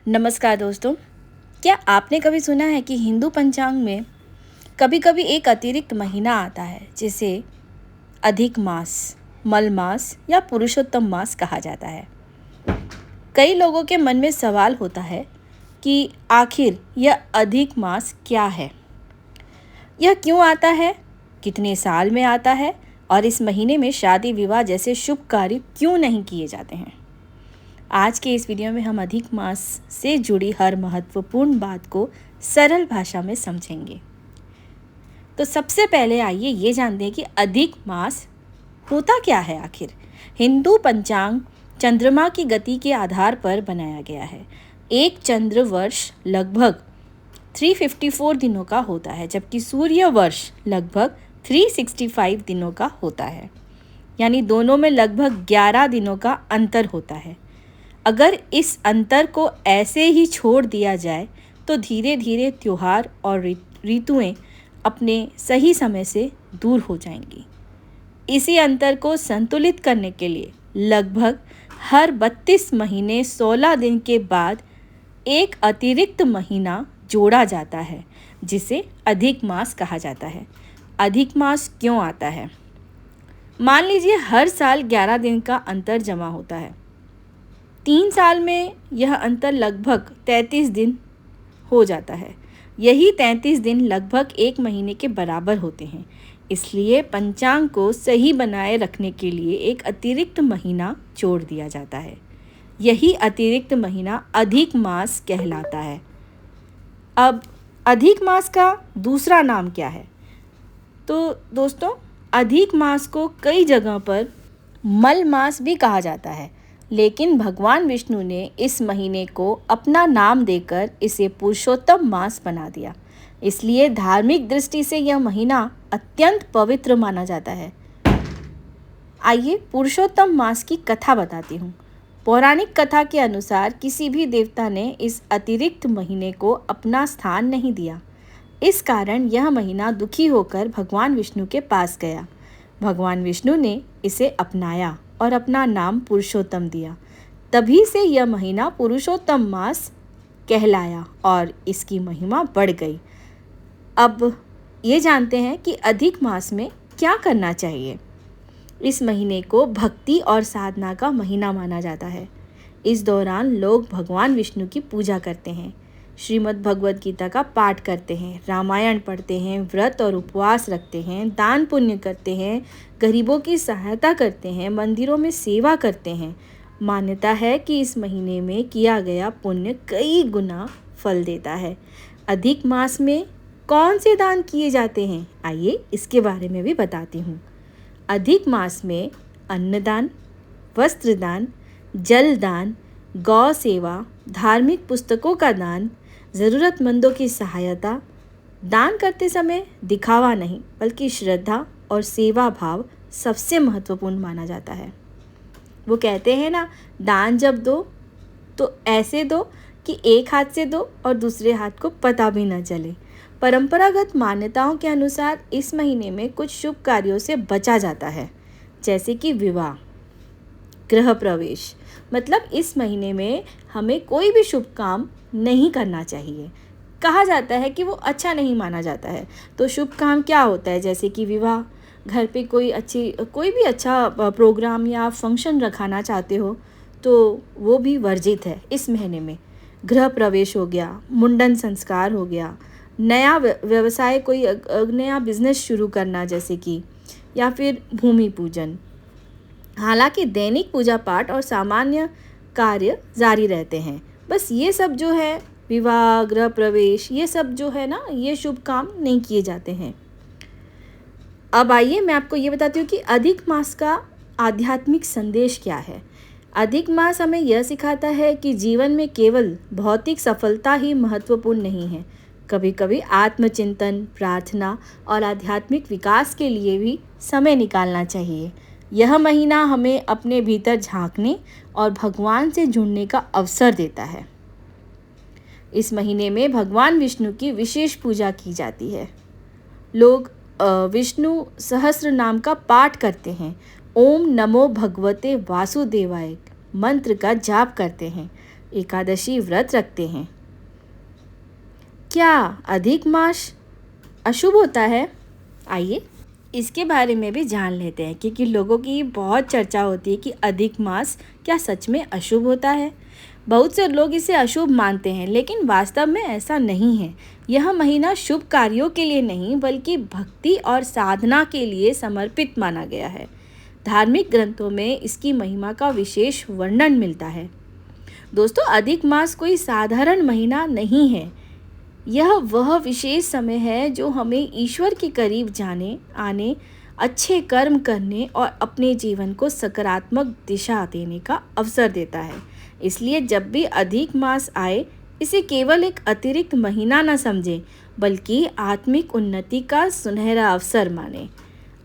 नमस्कार दोस्तों। क्या आपने कभी सुना है कि हिंदू पंचांग में कभी कभी एक अतिरिक्त महीना आता है जिसे अधिक मास, मल मास या पुरुषोत्तम मास कहा जाता है। कई लोगों के मन में सवाल होता है कि आखिर यह अधिक मास क्या है, यह क्यों आता है, कितने साल में आता है और इस महीने में शादी विवाह जैसे शुभ कार्य क्यों नहीं किए जाते हैं। आज के इस वीडियो में हम अधिक मास से जुड़ी हर महत्वपूर्ण बात को सरल भाषा में समझेंगे। तो सबसे पहले आइए ये जानते हैं कि अधिक मास होता क्या है आखिर। हिंदू पंचांग चंद्रमा की गति के आधार पर बनाया गया है। एक चंद्र वर्ष लगभग 354 दिनों का होता है, जबकि सूर्य वर्ष लगभग 365 दिनों का होता है। यानी दोनों में लगभग 11 दिनों का अंतर होता है। अगर इस अंतर को ऐसे ही छोड़ दिया जाए तो धीरे धीरे त्योहार और ऋतुएं अपने सही समय से दूर हो जाएंगी। इसी अंतर को संतुलित करने के लिए लगभग हर 32 महीने 16 दिन के बाद एक अतिरिक्त महीना जोड़ा जाता है, जिसे अधिक मास कहा जाता है। अधिक मास क्यों आता है? मान लीजिए हर साल 11 दिन का अंतर जमा होता है। 3 साल में यह अंतर लगभग 33 दिन हो जाता है। यही 33 दिन लगभग एक महीने के बराबर होते हैं। इसलिए पंचांग को सही बनाए रखने के लिए एक अतिरिक्त महीना जोड़ दिया जाता है। यही अतिरिक्त महीना अधिक मास कहलाता है। अब अधिक मास का दूसरा नाम क्या है? तो दोस्तों, अधिक मास को कई जगह पर मल मास भी कहा जाता है, लेकिन भगवान विष्णु ने इस महीने को अपना नाम देकर इसे पुरुषोत्तम मास बना दिया। इसलिए धार्मिक दृष्टि से यह महीना अत्यंत पवित्र माना जाता है। आइए पुरुषोत्तम मास की कथा बताती हूँ। पौराणिक कथा के अनुसार किसी भी देवता ने इस अतिरिक्त महीने को अपना स्थान नहीं दिया। इस कारण यह महीना दुखी होकर भगवान विष्णु के पास गया। भगवान विष्णु ने इसे अपनाया और अपना नाम पुरुषोत्तम दिया। तभी से यह महीना पुरुषोत्तम मास कहलाया और इसकी महिमा बढ़ गई। अब ये जानते हैं कि अधिक मास में क्या करना चाहिए। इस महीने को भक्ति और साधना का महीना माना जाता है। इस दौरान लोग भगवान विष्णु की पूजा करते हैं, श्रीमद् भगवद गीता का पाठ करते हैं, रामायण पढ़ते हैं, व्रत और उपवास रखते हैं, दान पुण्य करते हैं, गरीबों की सहायता करते हैं, मंदिरों में सेवा करते हैं। मान्यता है कि इस महीने में किया गया पुण्य कई गुना फल देता है। अधिक मास में कौन से दान किए जाते हैं, आइए इसके बारे में भी बताती हूँ। अधिक मास में अन्नदान, वस्त्रदान, जलदान, गौ सेवा, धार्मिक पुस्तकों का दान, ज़रूरतमंदों की सहायता। दान करते समय दिखावा नहीं बल्कि श्रद्धा और सेवा भाव सबसे महत्वपूर्ण माना जाता है। वो कहते हैं ना, दान जब दो तो ऐसे दो कि एक हाथ से दो और दूसरे हाथ को पता भी न चले। परंपरागत मान्यताओं के अनुसार इस महीने में कुछ शुभ कार्यों से बचा जाता है, जैसे कि विवाह, गृह प्रवेश। मतलब इस महीने में हमें कोई भी शुभ काम नहीं करना चाहिए। कहा जाता है कि वो अच्छा नहीं माना जाता है। तो शुभ काम क्या होता है? जैसे कि विवाह, घर पे कोई भी अच्छा प्रोग्राम या फंक्शन रखाना चाहते हो तो वो भी वर्जित है इस महीने में। गृह प्रवेश हो गया, मुंडन संस्कार हो गया, नया व्यवसाय, कोई नया बिजनेस शुरू करना जैसे कि, या फिर भूमि पूजन। हालांकि दैनिक पूजा पाठ और सामान्य कार्य जारी रहते हैं। बस ये सब जो है, विवाह, गृह प्रवेश, ये सब जो है ना, ये शुभ काम नहीं किए जाते हैं। अब आइए मैं आपको ये बताती हूँ कि अधिक मास का आध्यात्मिक संदेश क्या है। अधिक मास हमें यह सिखाता है कि जीवन में केवल भौतिक सफलता ही महत्वपूर्ण नहीं है। कभी कभी आत्मचिंतन, प्रार्थना और आध्यात्मिक विकास के लिए भी समय निकालना चाहिए। यह महीना हमें अपने भीतर झांकने और भगवान से जुड़ने का अवसर देता है। इस महीने में भगवान विष्णु की विशेष पूजा की जाती है। लोग विष्णु सहस्त्र नाम का पाठ करते हैं, ओम नमो भगवते वासुदेवाय मंत्र का जाप करते हैं, एकादशी व्रत रखते हैं। क्या अधिक मास अशुभ होता है? आइए इसके बारे में भी जान लेते हैं, क्योंकि लोगों की बहुत चर्चा होती है कि अधिक मास क्या सच में अशुभ होता है। बहुत से लोग इसे अशुभ मानते हैं, लेकिन वास्तव में ऐसा नहीं है। यह महीना शुभ कार्यों के लिए नहीं बल्कि भक्ति और साधना के लिए समर्पित माना गया है। धार्मिक ग्रंथों में इसकी महिमा का विशेष वर्णन मिलता है। दोस्तों, अधिक मास कोई साधारण महीना नहीं है। यह वह विशेष समय है जो हमें ईश्वर के करीब जाने आने, अच्छे कर्म करने और अपने जीवन को सकारात्मक दिशा देने का अवसर देता है। इसलिए जब भी अधिक मास आए, इसे केवल एक अतिरिक्त महीना न समझें, बल्कि आत्मिक उन्नति का सुनहरा अवसर मानें।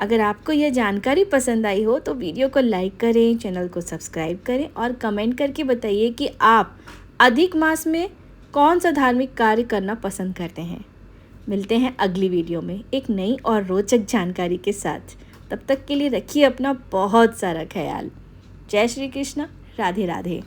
अगर आपको यह जानकारी पसंद आई हो तो वीडियो को लाइक करें, चैनल को सब्सक्राइब करें और कमेंट करके बताइए कि आप अधिक मास में कौन सा धार्मिक कार्य करना पसंद करते हैं। मिलते हैं अगली वीडियो में एक नई और रोचक जानकारी के साथ। तब तक के लिए रखिए अपना बहुत सारा ख्याल। जय श्री कृष्ण, राधे राधे।